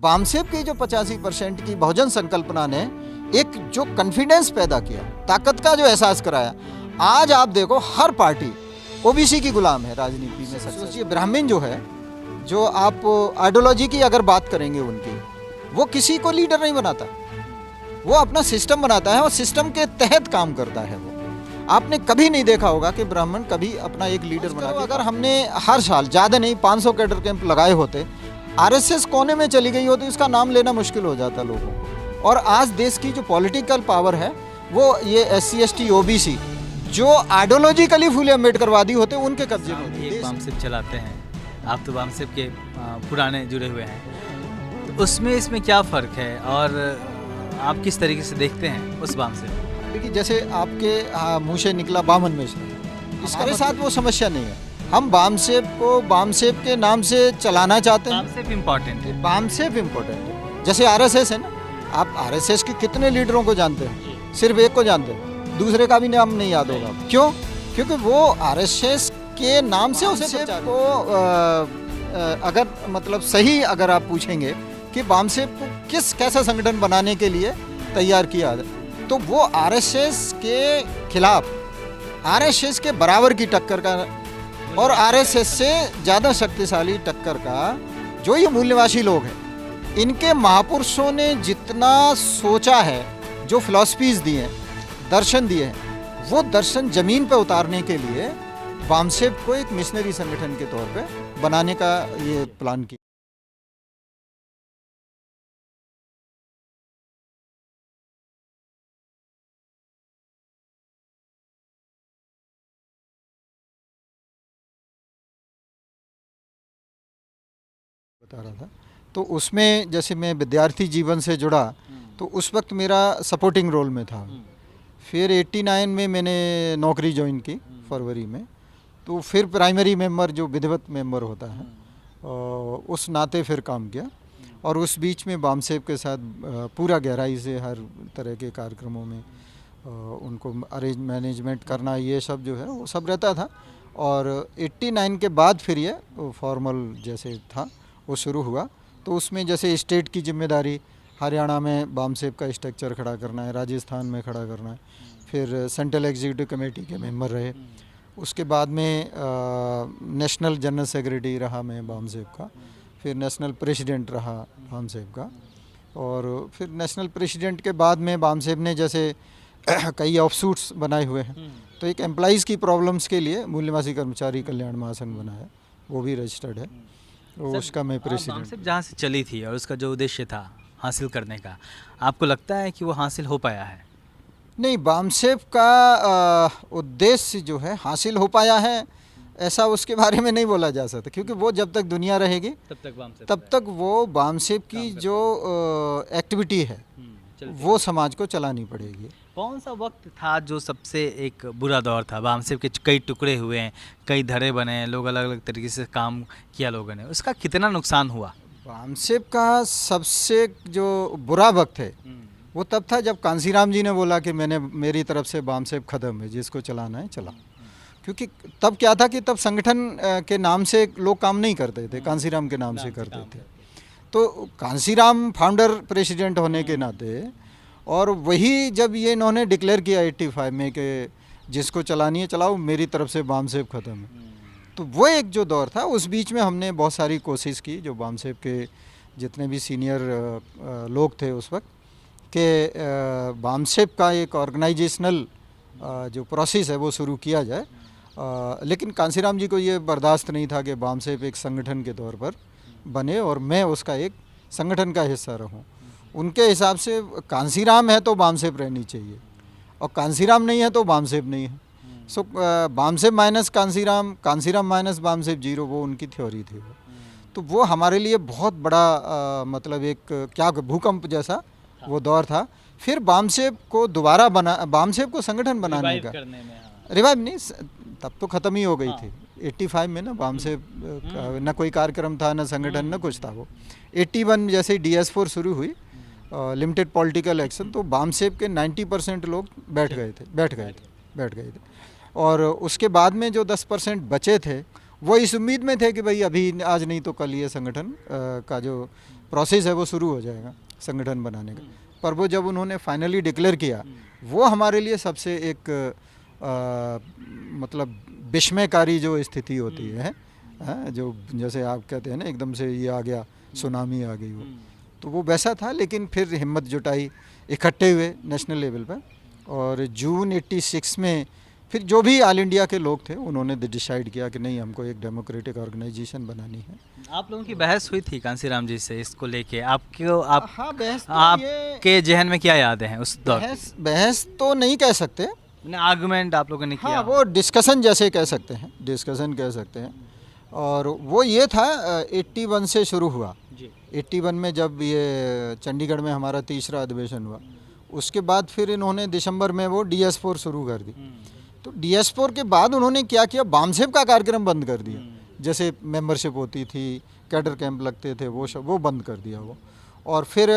बामसेब की जो 85% की बहुजन संकल्पना ने एक जो कॉन्फिडेंस पैदा किया, ताकत का जो एहसास कराया, आज आप देखो हर पार्टी ओबीसी की गुलाम है राजनीति में। सोचिए ब्राह्मण जो है, जो आप आइडियोलॉजी की अगर बात करेंगे उनकी, वो किसी को लीडर नहीं बनाता, वो अपना सिस्टम बनाता है और सिस्टम के तहत काम करता है। वो आपने कभी नहीं देखा होगा कि ब्राह्मण कभी अपना एक लीडर बना। अगर हमने हर साल ज़्यादा नहीं 500 कैडर कैंप लगाए होते, आरएसएस कोने में चली गई होती, उसका नाम लेना मुश्किल हो जाता लोगों को। और आज देश की जो पॉलिटिकल पावर है वो ये SC ST OBC जो आइडियोलॉजिकली फुले अम्बेडकरवादी होते हैं उनके कब्जे में होती है। बामसेब चलाते हैं आप, तो बामसेब के पुराने जुड़े हुए हैं, तो उसमें इसमें क्या फ़र्क है और आप किस तरीके से देखते हैं उस बामसेब? देखिए, जैसे आपके मुँह से निकला बामन मिश्र, इसके साथ वो समस्या नहीं है। हम बामसेब को बामसेब के नाम से चलाना चाहते हैं। बामसेब इम्पॉर्टेंट है, बामसेब इम्पोर्टेंट है। जैसे RSS है ना, आप RSS के कितने लीडरों को जानते हैं? सिर्फ एक को जानते हैं, दूसरे का भी नाम नहीं याद होगा। क्यों? क्योंकि वो RSS के नाम से उसे को अगर मतलब सही अगर आप पूछेंगे कि बामसेब को कैसा संगठन बनाने के लिए तैयार किया, तो वो RSS के खिलाफ, RSS के बराबर की टक्कर का और RSS से ज़्यादा शक्तिशाली टक्कर का जो ये मूल्यवासी लोग हैं, इनके महापुरुषों ने जितना सोचा है, जो फिलॉसफीज़ दी हैं, दर्शन दिए हैं, वो दर्शन ज़मीन पर उतारने के लिए बामसेब को एक मिशनरी संगठन के तौर पे बनाने का ये प्लान किया। बता रहा था, तो उसमें जैसे मैं विद्यार्थी जीवन से जुड़ा, तो उस वक्त मेरा सपोर्टिंग रोल में था। फिर 89 में मैंने नौकरी ज्वाइन की फरवरी में, तो फिर प्राइमरी मेंबर जो विधिवत मेंबर होता है उस नाते फिर काम किया। और उस बीच में बामसेब के साथ पूरा गहराई से हर तरह के कार्यक्रमों में उनको अरेंज मैनेजमेंट करना, ये सब जो है वो सब रहता था। और 89 के बाद फिर ये फॉर्मल जैसे था वो शुरू हुआ, तो उसमें जैसे स्टेट की जिम्मेदारी, हरियाणा में बामसेब का स्ट्रक्चर खड़ा करना है, राजस्थान में खड़ा करना है, फिर सेंट्रल एग्जीक्यूटिव कमेटी के मेंबर रहे। उसके बाद में नेशनल जनरल सेक्रेटरी रहा मैं बामसेब का, फिर नेशनल प्रेसिडेंट रहा बामसेब का। और फिर नेशनल प्रेसिडेंट के बाद में बामसेब ने जैसे कई ऑफशूट्स बनाए हुए हैं, तो एक एम्प्लॉइज़ की प्रॉब्लम्स के लिए मूल्यवासी कर्मचारी कल्याण महासंघ बनाया, वो भी रजिस्टर्ड है, तो उसका मैं प्रेसिडेंट। बामसेब जहाँ से चली थी और उसका जो उद्देश्य था हासिल करने का, आपको लगता है कि वो हासिल हो पाया है? नहीं, बामसेब का उद्देश्य जो है हासिल हो पाया है ऐसा उसके बारे में नहीं बोला जा सकता, क्योंकि वो जब तक दुनिया रहेगी तब तक वो बामसेब की जो एक्टिविटी है वो समाज को चलानी पड़ेगी। कौन सा वक्त था जो सबसे एक बुरा दौर था? बामसेब के कई टुकड़े हुए हैं, कई धड़े बने हैं, लोग अलग अलग तरीके से काम किया लोगों ने, उसका कितना नुकसान हुआ? बामसेब का सबसे जो बुरा वक्त है वो तब था जब कांसीराम जी ने बोला कि मेरी तरफ से बामसेब ख़त्म है, जिसको चलाना है चला। क्योंकि तब क्या था कि तब संगठन के नाम से लोग काम नहीं करते थे, कांसीराम के नाम से करते थे। तो कांसीराम फाउंडर प्रेसिडेंट होने के नाते, और वही जब ये इन्होंने डिक्लेयर किया 85 में कि जिसको चलानी है चलाओ, मेरी तरफ से बामसेब ख़त्म है, तो वो एक जो दौर था, उस बीच में हमने बहुत सारी कोशिश की, जो बामसेब के जितने भी सीनियर लोग थे उस वक्त, कि बामसेब का एक ऑर्गेनाइजेशनल जो प्रोसेस है वो शुरू किया जाए। लेकिन कांसीराम जी को ये बर्दाश्त नहीं था कि बामसेब एक संगठन के तौर पर बने और मैं उसका एक संगठन का हिस्सा रहूं। उनके हिसाब से कांसीराम है तो बामसेब रहनी चाहिए, और कांसीराम नहीं है तो बामसेब नहीं है। So BAMCEF minus Kanshiram, Kanshiram minus BAMCEF zero, वो उनकी थ्योरी थी। तो वो हमारे लिए बहुत बड़ा मतलब एक क्या भूकंप जैसा वो दौर था। फिर बामसेब को दोबारा बामसेब को संगठन बनाने का रिवाइव नहीं, तब तो ख़त्म ही हो गई थी 85 में ना। बामसेब न कोई कार्यक्रम था, न संगठन, न कुछ था। वो 81 जैसे DS4 शुरू हुई, लिमिटेड पॉलिटिकल एक्शन, तो बामसेब के 90% लोग बैठ गए थे। और उसके बाद में जो 10% बचे थे वो इस उम्मीद में थे कि भाई अभी आज नहीं तो कल ये संगठन का जो प्रोसेस है वो शुरू हो जाएगा संगठन बनाने का। पर वो जब उन्होंने फाइनली डिक्लेयर किया, वो हमारे लिए सबसे एक मतलब विस्मयकारी जो स्थिति होती है, जो जैसे आप कहते हैं ना एकदम से ये आ गया, सुनामी आ गई, वो तो वो वैसा था। लेकिन फिर हिम्मत जुटाई, इकट्ठे हुए नेशनल लेवल पर, और जून 86 में फिर जो भी ऑल इंडिया के लोग थे उन्होंने डिसाइड किया कि नहीं, हमको एक डेमोक्रेटिक ऑर्गेनाइजेशन बनानी है। आप लोगों की बहस हुई थी कांसीराम जी से इसको लेके, आपको हाँ, बहस तो आपके जहन में क्या यादें हैं उस दौर? बहस तो नहीं कह सकते, आर्गुमेंट आप लोगों ने किया? हाँ, वो डिस्कशन जैसे कह सकते हैं, डिस्कशन कह सकते हैं। और वो ये था 81 से शुरू हुआ जी। 81 में जब ये चंडीगढ़ में हमारा तीसरा अधिवेशन हुआ, उसके बाद फिर इन्होंने दिसंबर में वो DS4 शुरू कर दी। तो DS4 के बाद उन्होंने क्या किया, बामसेब का कार्यक्रम बंद कर दिया। जैसे मेंबरशिप होती थी, कैडर कैंप लगते थे, वो बंद कर दिया वो। और फिर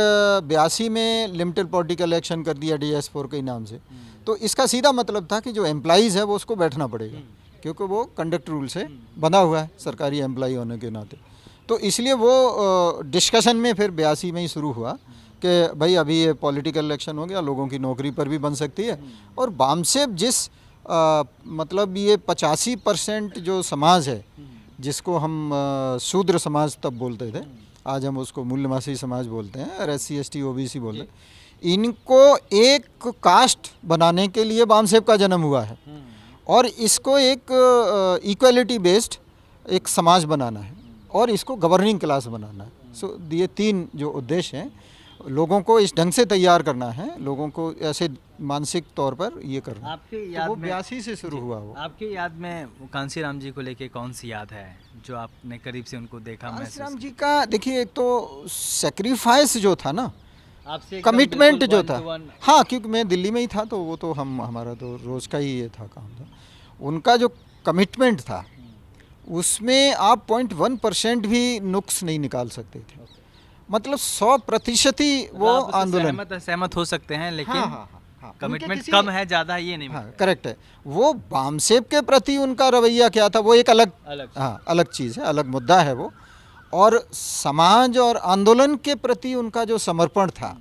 82 में लिमिटेड पॉलिटिकल एक्शन कर दिया DS4 के नाम से। तो इसका सीधा मतलब था कि जो एम्प्लॉइज़ है वो उसको बैठना पड़ेगा, क्योंकि वो कंडक्ट रूल से बंधा हुआ है सरकारी एम्प्लॉई होने के नाते। तो इसलिए वो डिस्कशन में फिर 82 में ही शुरू हुआ कि भाई अभी ये पॉलिटिकल इलेक्शन हो गया, लोगों की नौकरी पर भी बन सकती है। और बामसेब जिस मतलब ये 85% जो समाज है, जिसको हम शूद्र समाज तब बोलते थे, आज हम उसको मूल्यवासी समाज बोलते हैं, और SC ST OBC बोलते हैं, इनको एक कास्ट बनाने के लिए बामसेब का जन्म हुआ है। और इसको एक इक्वलिटी बेस्ड एक समाज बनाना है, और इसको गवर्निंग क्लास बनाना है। सो ये 3 जो उद्देश्य हैं, लोगों को इस ढंग से तैयार करना है, लोगों को ऐसे मानसिक तौर पर ये करना। आपके याद तो वो में 82 से शुरू हुआ वो। आपके याद में कांसीराम जी को लेके कौन सी याद है जो आपने करीब से उनको देखा? कांसीराम जी का देखिए, एक तो सेक्रीफाइस जो था ना, आपसे कमिटमेंट जो था, हाँ, क्योंकि मैं दिल्ली में ही था, तो वो तो हमारा तो रोज़ का ही ये था काम था। उनका जो कमिटमेंट था उसमें आप 0.1% भी नुक्स नहीं निकाल सकते थे। मतलब 100% ही वो आंदोलन। सहमत हो सकते हैं, लेकिन हाँ, कमिटमेंट कम है, ज़्यादा ये नहीं। हाँ, करेक्ट है। वो बामसेब के प्रति उनका रवैया क्या था, वो एक अलग अलग चीज़ है, अलग मुद्दा है वो। और समाज और आंदोलन के प्रति उनका जो समर्पण था,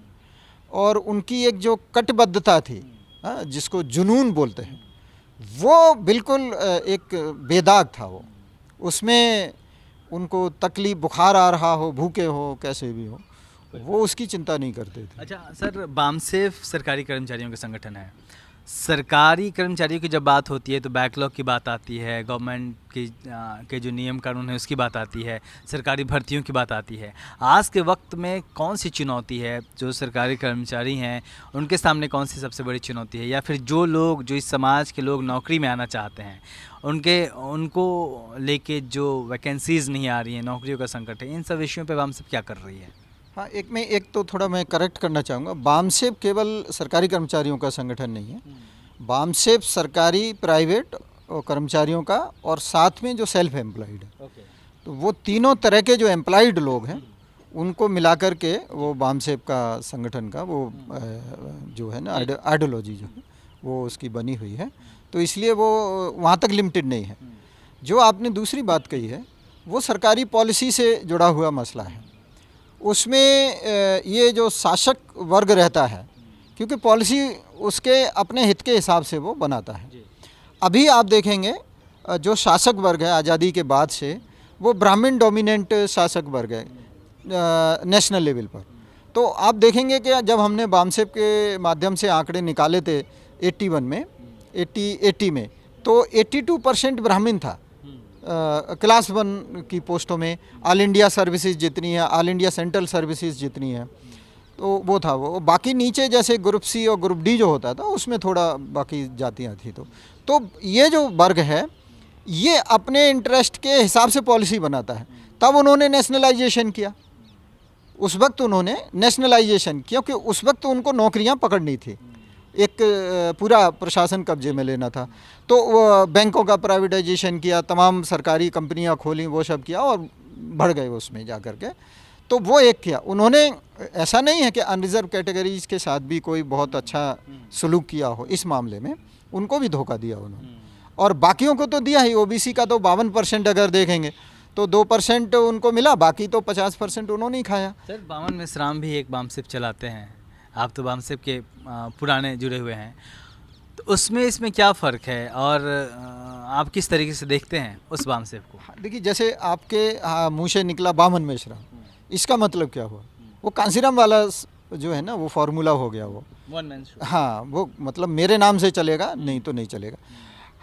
और उनकी एक जो कटिबद्धता थी, जिसको जुनून बोलते हैं, वो बिल्कुल एक बेदाग था वो। उसमें उनको तकलीफ, बुखार आ रहा हो, भूखे हो, कैसे भी हो, वो उसकी चिंता नहीं करते थे। अच्छा सर, बामसेब सरकारी कर्मचारियों का संगठन है। सरकारी कर्मचारियों की जब बात होती है तो बैकलॉग की बात आती है, गवर्नमेंट की के जो नियम कानून है उसकी बात आती है, सरकारी भर्तियों की बात आती है। आज के वक्त में कौन सी चुनौती है जो सरकारी कर्मचारी हैं उनके सामने, कौन सी सबसे बड़ी चुनौती है? या फिर जो लोग, जो इस समाज के लोग नौकरी में आना चाहते हैं, उनको लेके जो वैकेंसीज़ नहीं आ रही हैं, नौकरियों का संकट है, इन सब विषयों पर बामसेब क्या कर रही है? हाँ, एक तो थोड़ा मैं करेक्ट करना चाहूँगा, बामसेब केवल सरकारी कर्मचारियों का संगठन नहीं है। बामसेब सरकारी, प्राइवेट और कर्मचारियों का, और साथ में जो सेल्फ एम्प्लॉयड है, तो वो तीनों तरह के जो एम्प्लॉयड लोग हैं उनको मिलाकर के वो बामसेब का संगठन का वो जो है ना आइडियोलॉजी जो है वो उसकी बनी हुई है। तो इसलिए वो वहाँ तक लिमिटेड नहीं है। जो आपने दूसरी बात कही है वो सरकारी पॉलिसी से जुड़ा हुआ मसला है। उसमें ये जो शासक वर्ग रहता है, क्योंकि पॉलिसी उसके अपने हित के हिसाब से वो बनाता है। अभी आप देखेंगे जो शासक वर्ग है आज़ादी के बाद से, वो ब्राह्मण डोमिनेंट शासक वर्ग है नेशनल लेवल पर। तो आप देखेंगे कि जब हमने बामसेब के माध्यम से आंकड़े निकाले थे 81 में, 80 में, तो 82% ब्राह्मण था क्लास 1 की पोस्टों में। ऑल इंडिया सर्विसेज जितनी है, ऑल इंडिया सेंट्रल सर्विसेज जितनी है, तो वो था वो। बाकी नीचे जैसे ग्रुप C और ग्रुप D जो होता था उसमें थोड़ा बाकी जातियाँ थी। तो ये जो वर्ग है ये अपने इंटरेस्ट के हिसाब से पॉलिसी बनाता है। तब उन्होंने नेशनलाइजेशन किया, उस वक्त उन्होंने नेशनलाइजेशन किया, क्योंकि उस वक्त उनको नौकरियां पकड़नी थी, एक पूरा प्रशासन कब्जे में लेना था। तो बैंकों का प्राइवेटाइजेशन किया, तमाम सरकारी कंपनियां खोली, वो सब किया और बढ़ गए उसमें जा कर के। तो वो एक किया उन्होंने। ऐसा नहीं है कि अनरिजर्व कैटेगरीज के साथ भी कोई बहुत अच्छा सलूक किया हो, इस मामले में उनको भी धोखा दिया उन्होंने, और बाकियों को तो दिया ही। OBC का तो 52% अगर देखेंगे तो 2% उनको मिला, बाकी तो 50% उन्होंने ही खाया। सर बामन मिश्राम भी एक बामसेप चलाते हैं, आप तो बामसेप के पुराने जुड़े हुए हैं, तो उसमें इसमें क्या फ़र्क है और आप किस तरीके से देखते हैं उस बामसेप को? देखिए, जैसे आपके मुंह से निकला बामन मिश्रा, इसका मतलब क्या हुआ? वो कांसीराम वाला जो है ना वो फॉर्मूला हो गया वो। One man show. हाँ, वो मतलब मेरे नाम से चलेगा, नहीं तो नहीं चलेगा।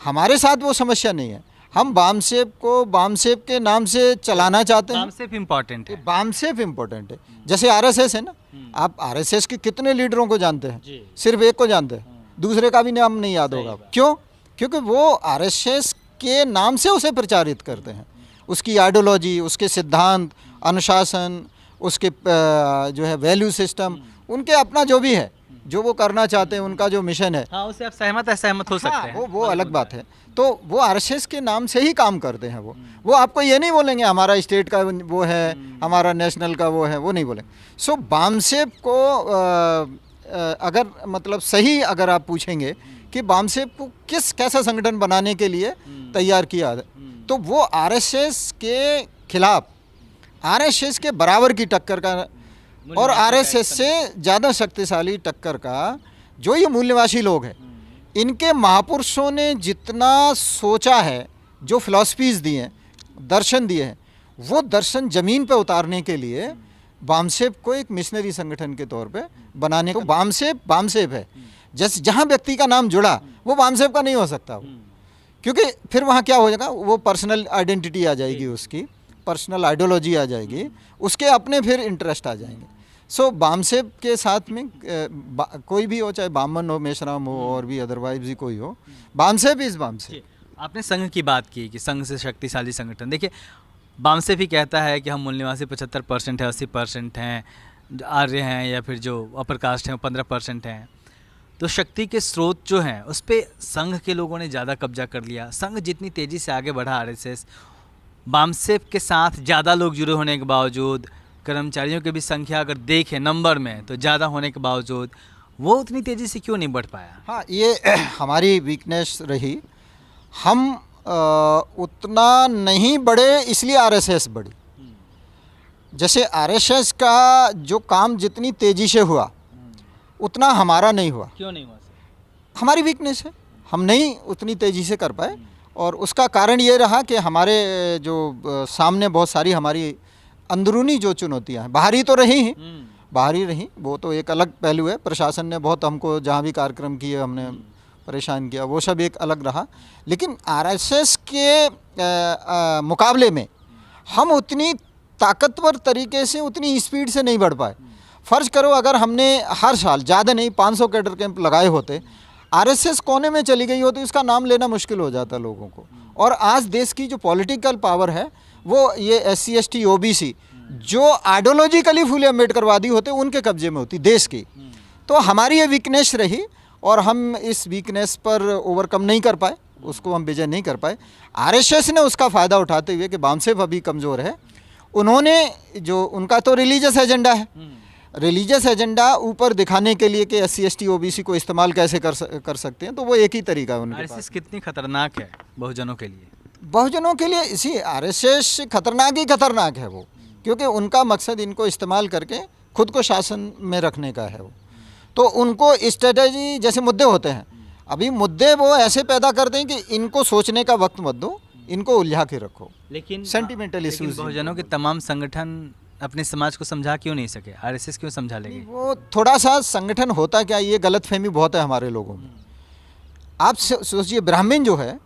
हमारे साथ वो समस्या नहीं है, हम बामसेप को बामसेप के नाम से चलाना चाहते हैं। बामसेप इम्पॉर्टेंट है। बामसेप इम्पोर्टेंट है। जैसे आरएसएस है ना, आप आरएसएस के कितने लीडरों को जानते हैं? जी। सिर्फ एक को जानते हैं, दूसरे का भी नाम नहीं याद होगा। क्यों? क्योंकि वो आरएसएस के नाम से उसे प्रचारित करते हैं। उसकी आइडियोलॉजी, उसके सिद्धांत, अनुशासन, उसके जो है वैल्यू सिस्टम, उनके अपना जो भी है, जो वो करना चाहते हैं, उनका जो मिशन है, हाँ, उससे आप सहमत असहमत हो सकते हैं। वो अलग बात है। तो वो आरएसएस के नाम से ही काम करते हैं। वो आपको ये नहीं बोलेंगे हमारा स्टेट का वो है, हमारा नेशनल का वो है, वो नहीं बोलेंगे। सो बामसेप को अगर मतलब सही अगर आप पूछेंगे कि बामसेप को कैसा संगठन बनाने के लिए तैयार किया, तो वो आरएसएस के खिलाफ, आरएसएस के बराबर की टक्कर का और आरएसएस से ज़्यादा शक्तिशाली टक्कर का जो ये मूल्यवासी लोग हैं, इनके महापुरुषों ने जितना सोचा है, जो फिलॉसफीज़ दिए हैं, दर्शन दिए हैं, वो दर्शन ज़मीन पे उतारने के लिए बामसेप को एक मिशनरी संगठन के तौर पे बनाने को बामसेप है। जैसे जहाँ व्यक्ति का नाम जुड़ा वो बामसेप का नहीं हो सकता वो, क्योंकि फिर वहाँ क्या हो जाएगा, वो पर्सनल आइडेंटिटी आ जाएगी, उसकी पर्सनल आइडियोलॉजी आ जाएगी, उसके अपने फिर इंटरेस्ट आ जाएंगे। सो बामसेप के साथ में कोई भी हो, चाहे बामन हो, मेश्राम हो, और भी अदरवाइज भी कोई हो, बामसेप इज़ बामसेप। आपने संघ की बात की कि संघ से शक्तिशाली संगठन, देखिए बामसेप ही कहता है कि हम मूल निवासी 75% है, 80% हैं, आर्य हैं, या फिर जो अपर कास्ट हैं वो 15% हैं। तो शक्ति के स्रोत जो हैं उस पर संघ के लोगों ने ज़्यादा कब्जा कर लिया। संघ जितनी तेज़ी से आगे बढ़ा, आरएसएस बामसेप के साथ ज़्यादा लोग जुड़े होने के बावजूद, कर्मचारियों की भी संख्या अगर देखें नंबर में तो ज़्यादा होने के बावजूद, वो उतनी तेज़ी से क्यों नहीं बढ़ पाया? हाँ, ये हमारी वीकनेस रही। हम उतना नहीं बढ़े, इसलिए आरएसएस बढ़ी। जैसे आरएसएस का जो काम जितनी तेज़ी से हुआ, उतना हमारा नहीं हुआ। क्यों नहीं हुआ सर? हमारी वीकनेस है, हम नहीं उतनी तेज़ी से कर पाए। और उसका कारण ये रहा कि हमारे जो सामने बहुत सारी हमारी अंदरूनी जो चुनौतियां हैं, बाहरी तो रही हैं, बाहरी रही, वो तो एक अलग पहलू है। प्रशासन ने बहुत हमको जहाँ भी कार्यक्रम किए हमने परेशान किया, वो सब एक अलग रहा। लेकिन आरएसएस के मुकाबले में हम उतनी ताकतवर तरीके से, उतनी स्पीड से नहीं बढ़ पाए। फ़र्ज़ करो अगर हमने हर साल ज़्यादा नहीं 500 कैडर कैंप लगाए होते, आरएसएस कोने में चली गई होती, उसका नाम लेना मुश्किल हो जाता लोगों को। और आज देश की जो पॉलिटिकल पावर है वो ये SC ST OBC जो आइडियोलॉजिकली फुले अम्बेडकरवादी होते, उनके कब्जे में होती देश की। तो हमारी ये वीकनेस रही और हम इस वीकनेस पर ओवरकम नहीं कर पाए, उसको हम विजय नहीं कर पाए। आरएसएस ने उसका फ़ायदा उठाते हुए कि बामसेप अभी कमज़ोर है, उन्होंने जो उनका तो रिलीजियस एजेंडा है, रिलीजियस एजेंडा ऊपर दिखाने के लिए कि SC ST OBC को इस्तेमाल कैसे कर सकते हैं, तो वो एक ही तरीका है उनके पास। कितनी खतरनाक है बहुजनों के लिए? बहुजनों के लिए इसी आरएसएस खतरनाक ही खतरनाक है वो, क्योंकि उनका मकसद इनको इस्तेमाल करके खुद को शासन में रखने का है वो। तो उनको स्ट्रेटजी, जैसे मुद्दे होते हैं, अभी मुद्दे वो ऐसे पैदा करते हैं कि इनको सोचने का वक्त मत दो, इनको उलझा के रखो। लेकिन सेंटिमेंटल इश्यूज, बहुजनों के तमाम संगठन अपने समाज को समझा क्यों नहीं सके? आरएसएस क्यों समझा लेंगे? वो थोड़ा सा संगठन होता क्या, ये गलतफहमी बहुत है हमारे लोगों में। आप सोचिए, ब्राह्मण जो है,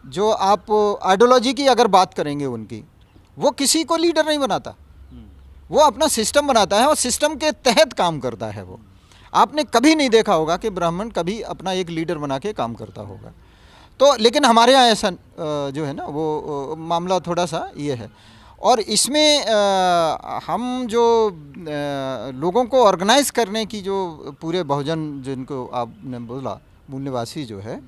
जो आप आइडियोलॉजी की अगर बात करेंगे उनकी, वो किसी को लीडर नहीं बनाता, वो अपना सिस्टम बनाता है और सिस्टम के तहत काम करता है वो। आपने कभी नहीं देखा होगा कि ब्राह्मण कभी अपना एक लीडर बना के काम करता होगा। तो लेकिन हमारे यहाँ ऐसा जो है ना, वो मामला थोड़ा सा ये है। और इसमें हम जो लोगों को ऑर्गेनाइज करने की, जो पूरे बहुजन जिनको आपने बोला मूल निवासी जो है,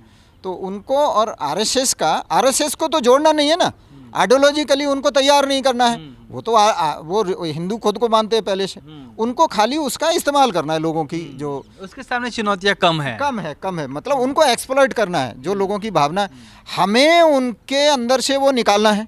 तो उनको और आरएसएस को तो जोड़ना नहीं है ना, आइडियोलॉजिकली उनको तैयार नहीं करना है। वो तो वो हिंदू खुद को मानते हैं पहले से, उनको खाली उसका इस्तेमाल करना है लोगों की, जो उसके सामने चुनौतियाँ कम है, मतलब उनको एक्सप्लॉइट करना है, जो लोगों की भावना, हमें उनके अंदर से वो निकालना है।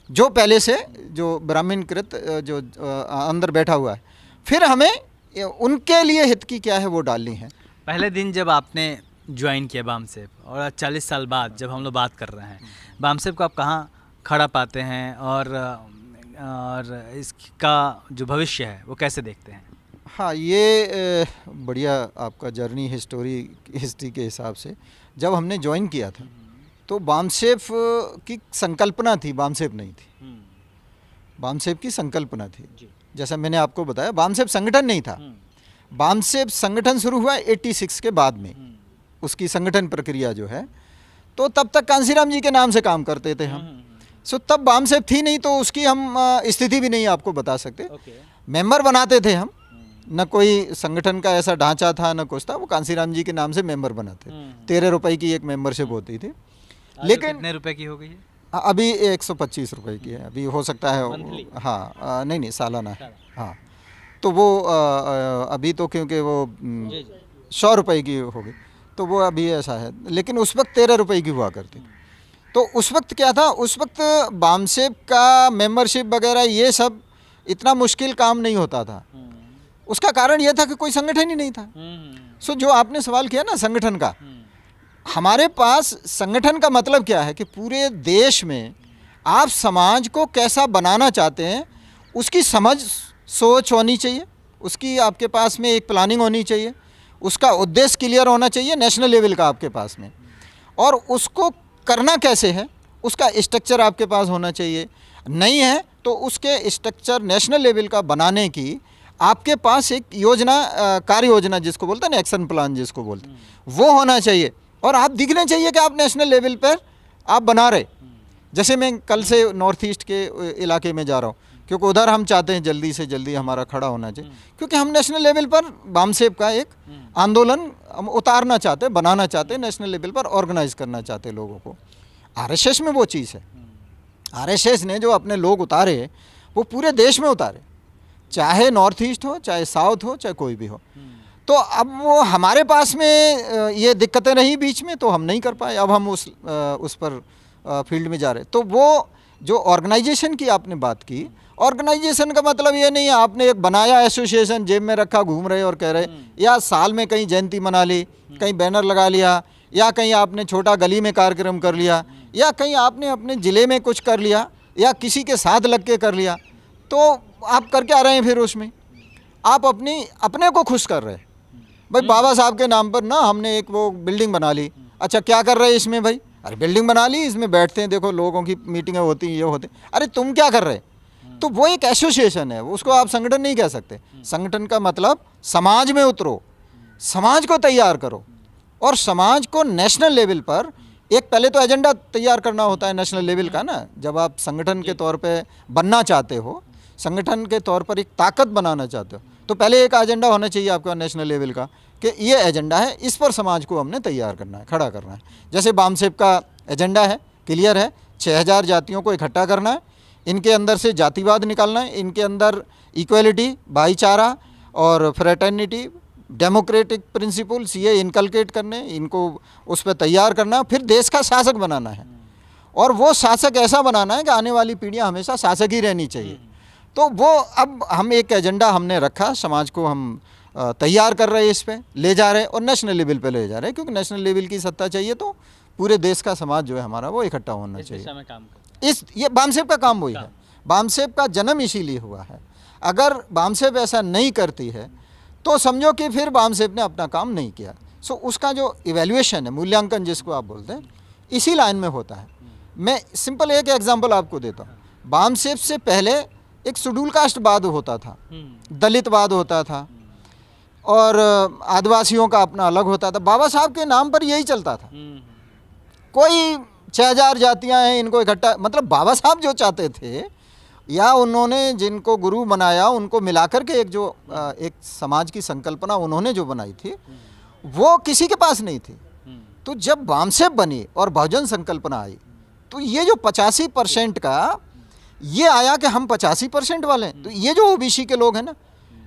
जो पहले से जो ब्राह्मणकृत जो अंदर बैठा हुआ है, फिर हमें उनके लिए हित की क्या है वो डालनी है। पहले दिन जब आपने ज्वाइन किया बामसेफ और 40 साल बाद जब हम लोग बात कर रहे हैं, बामसेफ को आप कहाँ खड़ा पाते हैं और इसका जो भविष्य है वो कैसे देखते हैं? हाँ, ये बढ़िया आपका जर्नी हिस्ट्री के हिसाब से जब हमने ज्वाइन किया था तो बामसेफ की संकल्पना थी, बामसेफ नहीं थी। बामसेफ की संकल्पना थी, जैसा मैंने आपको बताया, बामसेफ संगठन नहीं था। बामसेफ संगठन शुरू हुआ 86 के बाद में, उसकी संगठन प्रक्रिया जो है, तो तब तक कांसीराम जी के नाम से काम करते थे हम। सो तब बामसेफ थी नहीं, तो उसकी हम स्थिति भी नहीं आपको बता सकते। मेंबर बनाते थे हम, न कोई संगठन का ऐसा ढांचा था न कुछ था, वो कांसीराम जी के नाम से मेंबर बनाते। 13 रुपए की एक मेंबरशिप होती थी। लेकिन कितने रुपए की हो गई है? अभी 125 रुपए की है, अभी हो सकता है। हाँ, नहीं सालाना है। हाँ, तो वो अभी तो क्योंकि वो 100 रुपए की हो गई, तो वो अभी ऐसा है। लेकिन उस वक्त 13 रुपए की हुआ करती। तो उस वक्त क्या था, उस वक्त बामसेफ का मेंबरशिप वगैरह ये सब इतना मुश्किल काम नहीं होता था। उसका कारण यह था कि कोई संगठन ही नहीं था। सो जो आपने सवाल किया ना संगठन का, हमारे पास संगठन का मतलब क्या है कि पूरे देश में आप समाज को कैसा बनाना चाहते हैं उसकी समझ सोच होनी चाहिए, उसकी आपके पास में एक प्लानिंग होनी चाहिए, उसका उद्देश्य क्लियर होना चाहिए नेशनल लेवल का आपके पास में, और उसको करना कैसे है उसका स्ट्रक्चर आपके पास होना चाहिए। नहीं है तो उसके स्ट्रक्चर नेशनल लेवल का बनाने की आपके पास एक योजना, कार्य योजना जिसको बोलते हैं ना, एक्शन प्लान जिसको बोलते हैं, वो होना चाहिए। और आप दिखने चाहिए कि आप नेशनल लेवल पर आप बना रहे। जैसे मैं कल से नॉर्थ ईस्ट के इलाके में जा रहा हूँ, क्योंकि उधर हम चाहते हैं जल्दी से जल्दी हमारा खड़ा होना चाहिए, क्योंकि हम नेशनल लेवल पर बामसेफ का एक आंदोलन हम उतारना चाहते हैं, बनाना चाहते हैं, नेशनल लेवल पर ऑर्गेनाइज करना चाहते हैं लोगों को। आरएसएस में वो चीज़ है। आरएसएस ने जो अपने लोग उतारे वो पूरे देश में उतारे, चाहे नॉर्थ ईस्ट हो, चाहे साउथ हो, चाहे कोई भी हो। तो अब वो हमारे पास में ये दिक्कतें रही बीच में, तो हम नहीं कर पाए। अब हम उस पर फील्ड में जा रहे। तो वो जो ऑर्गेनाइजेशन की आपने बात की, ऑर्गेनाइजेशन का मतलब ये नहीं है आपने एक बनाया एसोसिएशन, जेब में रखा, घूम रहे और कह रहे, या साल में कहीं जयंती मना ली, कहीं बैनर लगा लिया, या कहीं आपने छोटा गली में कार्यक्रम कर लिया, या कहीं आपने अपने ज़िले में कुछ कर लिया, या किसी के साथ लग के कर लिया। तो आप करके आ रहे हैं, फिर उसमें आप अपने को खुश कर रहे हैं। भाई बाबा साहब के नाम पर ना हमने एक वो बिल्डिंग बना ली। अच्छा, क्या कर रहे हैं इसमें भाई? अरे बिल्डिंग बना ली, इसमें बैठते हैं, देखो लोगों की मीटिंगें होती हैं, ये होते। अरे तुम क्या कर रहे? तो वो एक एसोसिएशन है, उसको आप संगठन नहीं कह सकते। संगठन का मतलब समाज में उतरो, समाज को तैयार करो, और समाज को नेशनल लेवल पर एक पहले तो एजेंडा तैयार करना होता है नेशनल लेवल का ना। जब आप संगठन के तौर पे बनना चाहते हो, संगठन के तौर पर एक ताकत बनाना चाहते हो, तो पहले एक एजेंडा होना चाहिए आपका नेशनल लेवल का कि ये एजेंडा है, इस पर समाज को हमने तैयार करना है, खड़ा करना है। जैसे बामसेफ का एजेंडा है, क्लियर है, 6000 जातियों को इकट्ठा करना है, इनके अंदर से जातिवाद निकालना है, इनके अंदर इक्वलिटी, भाईचारा और फ्रेटर्निटी, डेमोक्रेटिक प्रिंसिपल्स ये इनकलकेट करने, इनको उस पर तैयार करना, फिर देश का शासक बनाना है। और वो शासक ऐसा बनाना है कि आने वाली पीढ़ियाँ हमेशा शासक ही रहनी चाहिए। तो वो अब हम एक एजेंडा हमने रखा, समाज को हम तैयार कर रहे हैं, इस पे ले जा रहे हैं और नेशनल लेवल पे ले जा रहे हैं, क्योंकि नेशनल लेवल की सत्ता चाहिए तो पूरे देश का समाज जो है हमारा वो इकट्ठा होना चाहिए। ये बामसेफ का काम वही है। बामसेफ का जन्म इसीलिए हुआ है। अगर बामसेफ ऐसा नहीं करती है तो समझो कि फिर बामसेफ ने अपना काम नहीं किया। सो उसका जो इवैल्यूएशन है, मूल्यांकन जिसको आप बोलते हैं, इसी लाइन में होता है। मैं सिंपल एक एग्जांपल आपको देता हूँ। बामसेफ से पहले एक शेड्यूल कास्ट वाद होता था, दलित वाद होता था, और आदिवासियों का अपना अलग होता था। बाबा साहब के नाम पर यही चलता था। कोई 6000 जातियां हैं, इनको इकट्ठा, मतलब बाबा साहब जो चाहते थे, या उन्होंने जिनको गुरु बनाया उनको मिलाकर के एक समाज की संकल्पना उन्होंने जो बनाई थी, वो किसी के पास नहीं थी। तो जब बामसेफ बनी और बहुजन संकल्पना आई, तो ये जो 85% का ये आया कि हम 85% वाले हैं। तो ये जो ओबीसी के लोग हैं ना,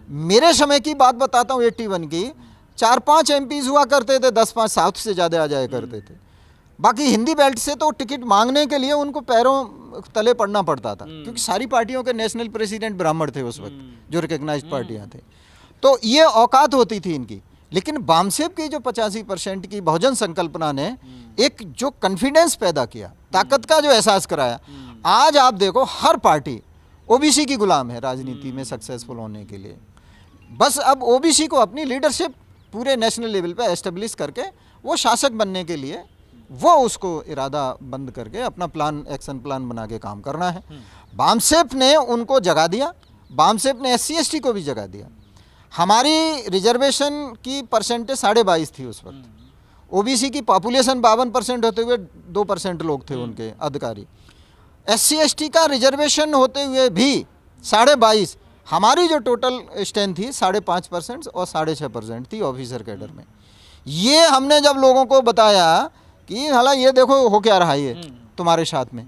मेरे समय की बात बताता हूँ, 81 की, 4-5 एमपीज हुआ करते थे, 10-5 साउथ से ज़्यादा आ जाया करते थे। बाकी हिंदी बेल्ट से तो टिकट मांगने के लिए उनको पैरों तले पड़ना पड़ता था, क्योंकि सारी पार्टियों के नेशनल प्रेसिडेंट ब्राह्मण थे उस वक्त, जो रिकग्नाइज्ड पार्टियां थे, तो ये औकात होती थी इनकी। लेकिन बामसेब की जो 85% की बहुजन संकल्पना ने एक जो कॉन्फिडेंस पैदा किया, ताकत का जो एहसास कराया, आज आप देखो हर पार्टी ओबीसी की गुलाम है राजनीति में सक्सेसफुल होने के लिए। बस अब ओबीसी को अपनी लीडरशिप पूरे नेशनल लेवल पे एस्टेब्लिश करके वो शासक बनने के लिए वो उसको इरादा बंद करके अपना प्लान, एक्शन प्लान बना के काम करना है। बामसेब ने उनको जगा दिया, बामसेब ने SC/ST को भी जगा दिया। हमारी रिजर्वेशन की परसेंटेज 22.5 थी उस वक्त, ओबीसी की पॉपुलेशन 52% होते हुए 2% लोग थे उनके अधिकारी। SC/ST का रिजर्वेशन होते हुए भी 22.5, हमारी जो टोटल स्ट्रेंथ थी 5.5% और 6.5% थी ऑफिसर कैडर में। ये हमने जब लोगों को बताया कि हाला ये देखो हो क्या रहा है ये तुम्हारे साथ में,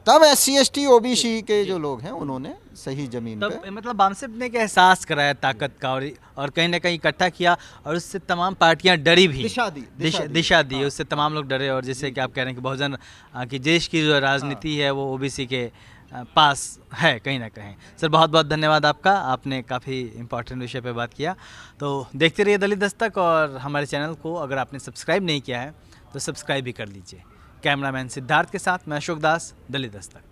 तब SC/ST OBC के जो लोग हैं उन्होंने सही जमीन तब पे मतलब बामसेब ने एक एहसास कराया ताकत का, और कहीं ना कहीं इकट्ठा किया, और उससे तमाम पार्टियां डरी भी, दिशा दी। उससे तमाम लोग डरे, और जैसे कि आप कह रहे हैं कि बहुजन की देश की जो राजनीति है वो ओबीसी के पास है कहीं ना कहीं। सर बहुत बहुत धन्यवाद आपका, आपने काफ़ी इंपॉर्टेंट विषय पे बात किया। तो देखते रहिए दलित दस्तक, और हमारे चैनल को अगर आपने सब्सक्राइब नहीं किया है तो सब्सक्राइब भी कर लीजिए। कैमरामैन सिद्धार्थ के साथ मैं अशोक दास, दलित दस्तक।